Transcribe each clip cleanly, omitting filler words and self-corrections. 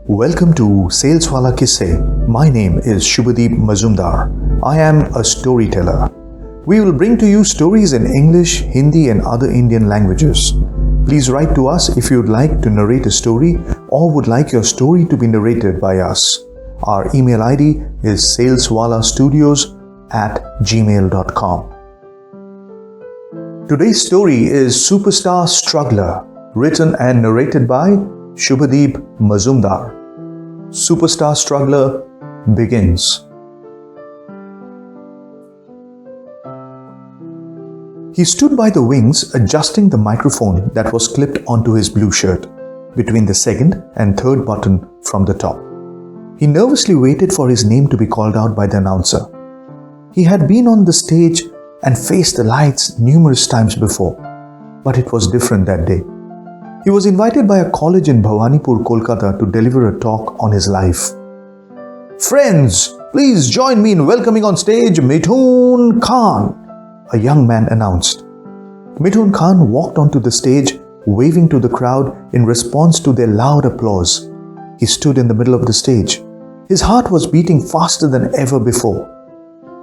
Welcome to Sales Wala Kisse. My name is Subhadip Mazumdar. I am a storyteller. We will bring to you stories in English, Hindi and other Indian languages. Please write to us if you would like to narrate a story or would like your story to be narrated by us. Our email ID is saleswalastudios@gmail.com. Today's story is Superstar Struggler, written and narrated by Subhadip Mazumdar. Superstar Struggler begins. He stood by the wings adjusting the microphone that was clipped onto his blue shirt, between the second and third button from the top. He nervously waited for his name to be called out by the announcer. He had been on the stage and faced the lights numerous times before, but it was different that day. He was invited by a college in Bhawanipur, Kolkata to deliver a talk on his life. "Friends, please join me in welcoming on stage Mithoon Khan," a young man announced. Mithoon Khan walked onto the stage, waving to the crowd in response to their loud applause. He stood in the middle of the stage. His heart was beating faster than ever before.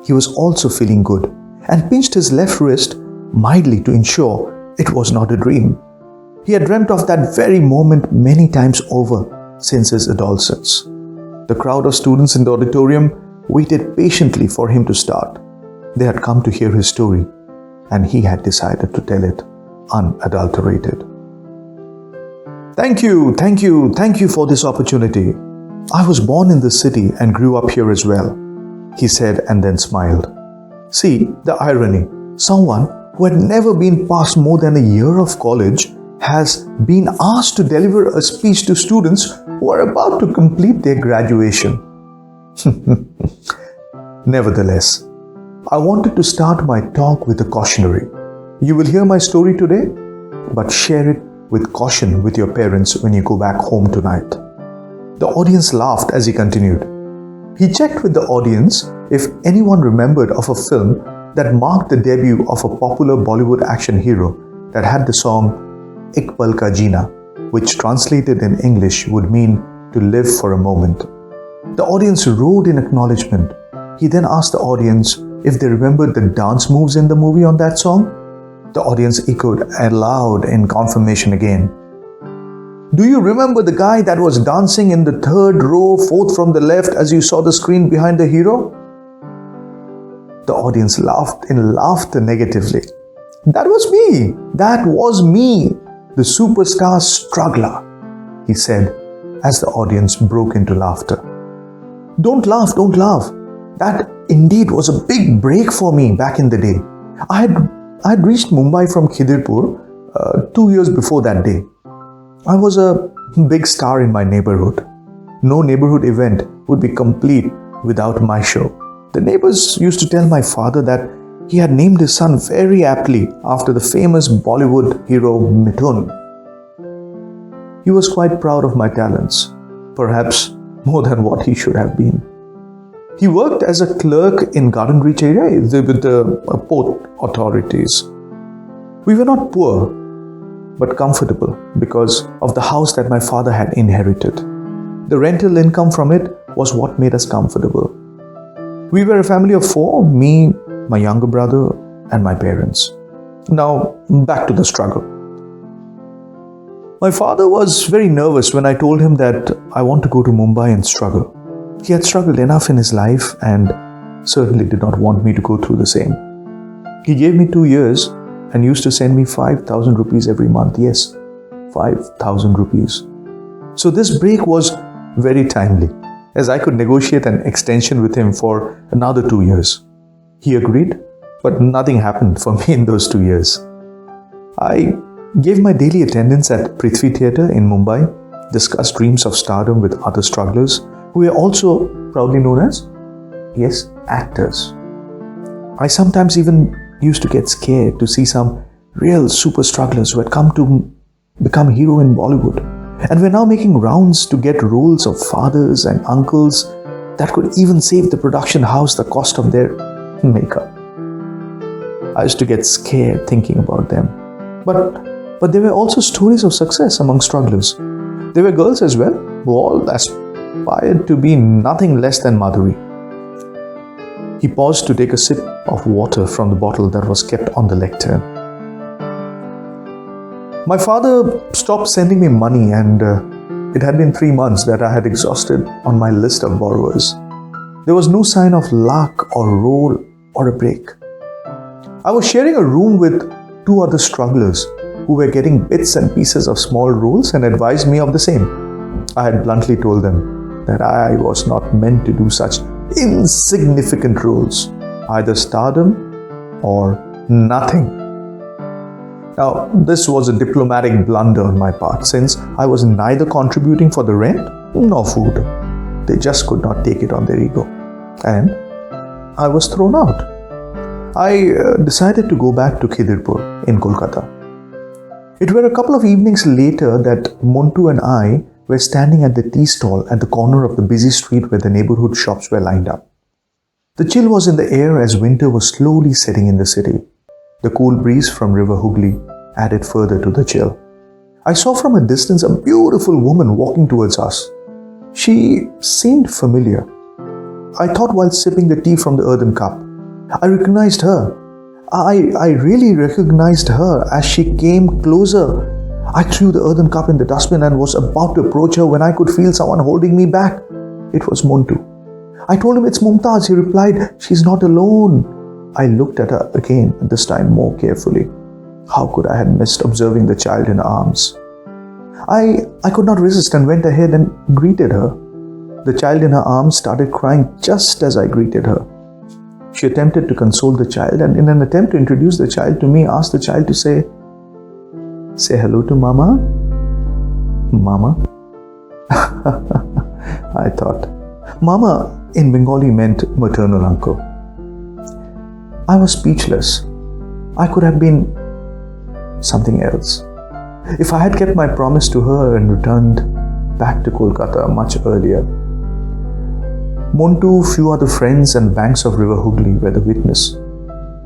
He was also feeling good and pinched his left wrist mildly to ensure it was not a dream. He had dreamt of that very moment many times over since his adolescence. The crowd of students in the auditorium waited patiently for him to start. They had come to hear his story, and he had decided to tell it unadulterated. Thank you for this opportunity. I was born in this city and grew up here as well," he said and then smiled. See, the irony. Someone who had never been past more than a year of college has been asked to deliver a speech to students who are about to complete their graduation. Nevertheless, I wanted to start my talk with a cautionary. You will hear my story today, but share it with caution with your parents when you go back home tonight. The audience laughed as he continued. He checked with the audience if anyone remembered of a film that marked the debut of a popular Bollywood action hero that had the song "Ek Pal Ka Jeena," which translated in English would mean to live for a moment. The audience roared in acknowledgement. He then asked the audience if they remembered the dance moves in the movie on that song. The audience echoed aloud in confirmation again. "Do you remember the guy that was dancing in the third row, fourth from the left as you saw the screen behind the hero?" The audience laughed in laughter negatively. That was me, the superstar struggler," he said as the audience broke into laughter. Don't laugh. That indeed was a big break for me back in the day. I had reached Mumbai from Khidirpur 2 years before that day. I was a big star in my neighborhood. No neighborhood event would be complete without my show. The neighbors used to tell my father that he had named his son very aptly after the famous Bollywood hero Mithoon. He was quite proud of my talents, perhaps more than what he should have been. He worked as a clerk in Garden Reach area with the port authorities. We were not poor, but comfortable because of the house that my father had inherited. The rental income from it was what made us comfortable. We were a family of 4, me, my younger brother, and my parents. Now, back to the struggle. My father was very nervous when I told him that I want to go to Mumbai and struggle. He had struggled enough in his life and certainly did not want me to go through the same. He gave me 2 years and used to send me 5,000 rupees every month. Yes, 5,000 rupees. So this break was very timely, as I could negotiate an extension with him for another 2 years. He agreed, but nothing happened for me in those 2 years. I gave my daily attendance at Prithvi Theatre in Mumbai, discussed dreams of stardom with other strugglers who were also proudly known as, actors. I sometimes even used to get scared to see some real super strugglers who had come to become hero in Bollywood and were now making rounds to get roles of fathers and uncles that could even save the production house the cost of their makeup. I used to get scared thinking about them. But there were also stories of success among strugglers. There were girls as well who all aspired to be nothing less than Madhuri. He paused to take a sip of water from the bottle that was kept on the lectern. My father stopped sending me money, and it had been 3 months that I had exhausted on my list of borrowers. There was no sign of luck or roll or a break. I was sharing a room with 2 other strugglers who were getting bits and pieces of small roles and advised me of the same. I had bluntly told them that I was not meant to do such insignificant roles, either stardom or nothing. Now, this was a diplomatic blunder on my part, since I was neither contributing for the rent nor food. They just could not take it on their ego, and I was thrown out. I decided to go back to Khidirpur in Kolkata. It were a couple of evenings later that Montu and I were standing at the tea stall at the corner of the busy street where the neighborhood shops were lined up. The chill was in the air as winter was slowly setting in the city. The cool breeze from River Hooghly added further to the chill. I saw from a distance a beautiful woman walking towards us. She seemed familiar. I thought while sipping the tea from the earthen cup. I recognized her. I really recognized her as she came closer. I threw the earthen cup in the dustbin and was about to approach her when I could feel someone holding me back. It was Montu. I told him it's Mumtaz. He replied, "She's not alone." I looked at her again, this time more carefully. How could I have missed observing the child in her arms? I could not resist and went ahead and greeted her. The child in her arms started crying just as I greeted her. She attempted to console the child, and in an attempt to introduce the child to me, asked the child to say hello to Mama. Mama? I thought. Mama in Bengali meant maternal uncle. I was speechless. I could have been something else. If I had kept my promise to her and returned back to Kolkata much earlier. Montu, few other friends and banks of River Hooghly were the witness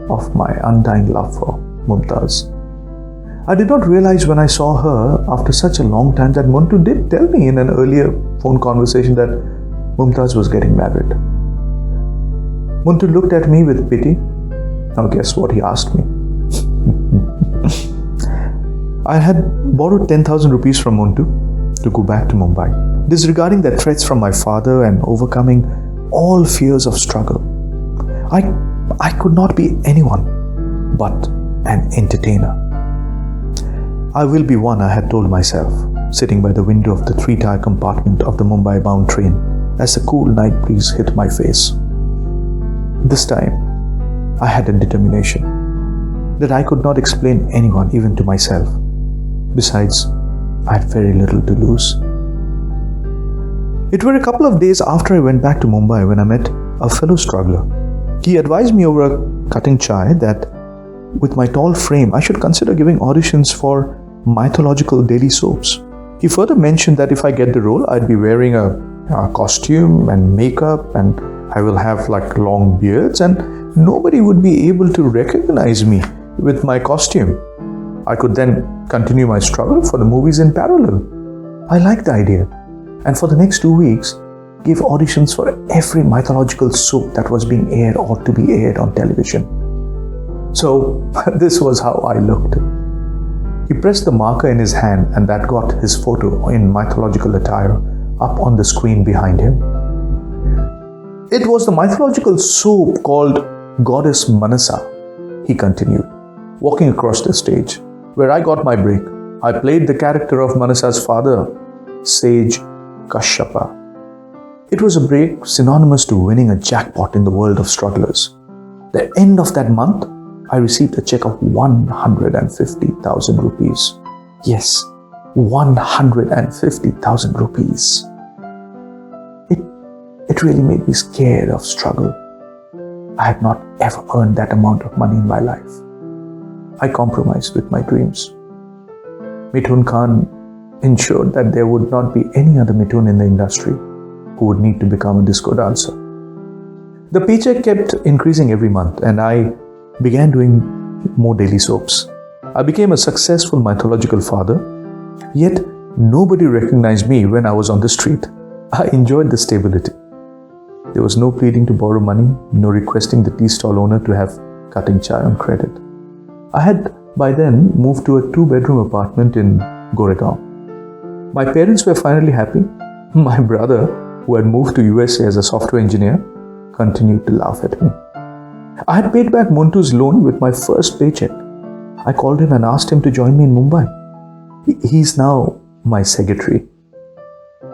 of my undying love for Mumtaz. I did not realize when I saw her after such a long time that Montu did tell me in an earlier phone conversation that Mumtaz was getting married. Montu looked at me with pity. Now guess what he asked me? I had borrowed 10,000 rupees from Montu to go back to Mumbai, disregarding the threats from my father and overcoming all fears of struggle. I could not be anyone but an entertainer. I will be one, I had told myself, sitting by the window of the 3-tier compartment of the Mumbai-bound train as the cool night breeze hit my face. This time, I had a determination that I could not explain anyone, even to myself. Besides, I had very little to lose. It were a couple of days after I went back to Mumbai when I met a fellow struggler. He advised me over a cutting chai that with my tall frame, I should consider giving auditions for mythological daily soaps. He further mentioned that if I get the role, I'd be wearing a costume and makeup, and I will have like long beards, and nobody would be able to recognize me with my costume. I could then continue my struggle for the movies in parallel. I liked the idea, and for the next 2 weeks, gave auditions for every mythological soap that was being aired or to be aired on television. So this was how I looked. He pressed the marker in his hand, and that got his photo in mythological attire up on the screen behind him. It was the mythological soap called Goddess Manasa, he continued, walking across the stage, where I got my break. I played the character of Manasa's father, Sage Kashyapa. It was a break synonymous to winning a jackpot in the world of strugglers. The end of that month, I received a check of 150,000 rupees. Yes, 150,000 rupees. It really made me scared of struggle. I had not ever earned that amount of money in my life. I compromised with my dreams. Mithoon Khan ensured that there would not be any other Mithoon in the industry who would need to become a disco dancer. The paycheck kept increasing every month, and I began doing more daily soaps. I became a successful mythological father, yet Nobody recognized me when I was on the street. I enjoyed the stability. There was no pleading to borrow money, no requesting the tea stall owner to have cutting chai on credit. I had by then moved to a 2-bedroom apartment in Gurgaon. My parents were finally happy. My brother, who had moved to USA as a software engineer, continued to laugh at me. I had paid back Montu's loan with my first paycheck. I called him and asked him to join me in Mumbai. He's now my secretary.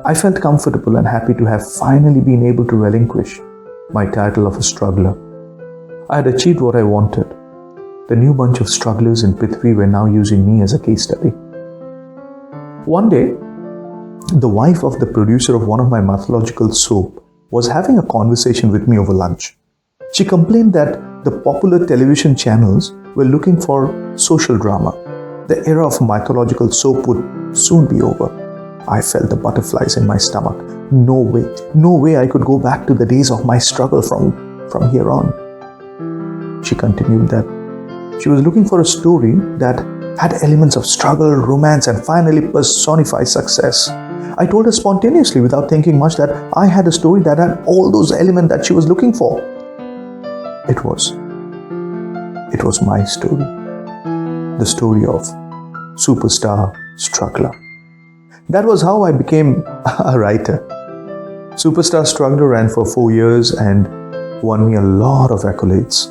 I felt comfortable and happy to have finally been able to relinquish my title of a struggler. I had achieved what I wanted. The new bunch of strugglers in Prithvi were now using me as a case study. One day, the wife of the producer of one of my mythological soap was having a conversation with me over lunch. She complained that the popular television channels were looking for social drama. The era of mythological soap would soon be over. I felt the butterflies in my stomach. No way I could go back to the days of my struggle from here on. She continued that she was looking for a story that had elements of struggle, romance, and finally personified success. I told her spontaneously, without thinking much, that I had a story that had all those elements that she was looking for. It was my story. The story of superstar struggler. That was how I became a writer. Superstar Struggler ran for 4 years and won me a lot of accolades.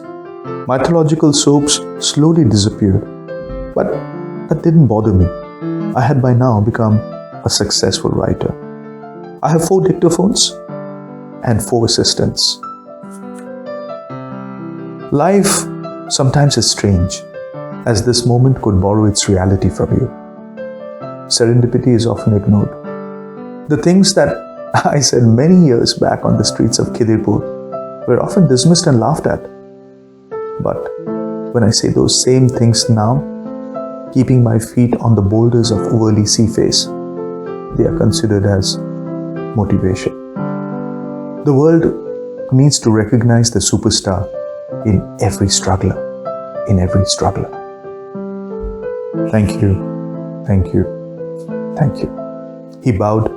Mythological soaps slowly disappeared, but that didn't bother me. I had by now become a successful writer. I have 4 dictaphones and 4 assistants. Life sometimes is strange, as this moment could borrow its reality from you. Serendipity is often ignored. The things that I said many years back on the streets of Khidirpur were often dismissed and laughed at. But when I say those same things now, keeping my feet on the boulders of Worli sea face, they are considered as motivation. The world needs to recognize the superstar in every struggler, in every struggler. Thank you, thank you, thank you. He bowed,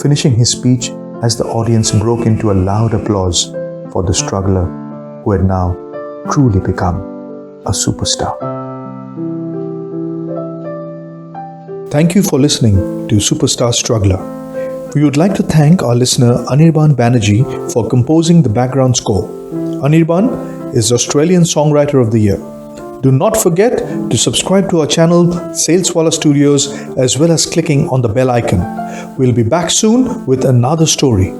finishing his speech as the audience broke into a loud applause for the struggler who had now truly become a superstar. Thank you for listening to Superstar Struggler. We would like to thank our listener Anirban Banerjee for composing the background score. Anirban is Australian Songwriter of the Year. Do not forget to subscribe to our channel Saleswala Studios as well as clicking on the bell icon. We'll be back soon with another story.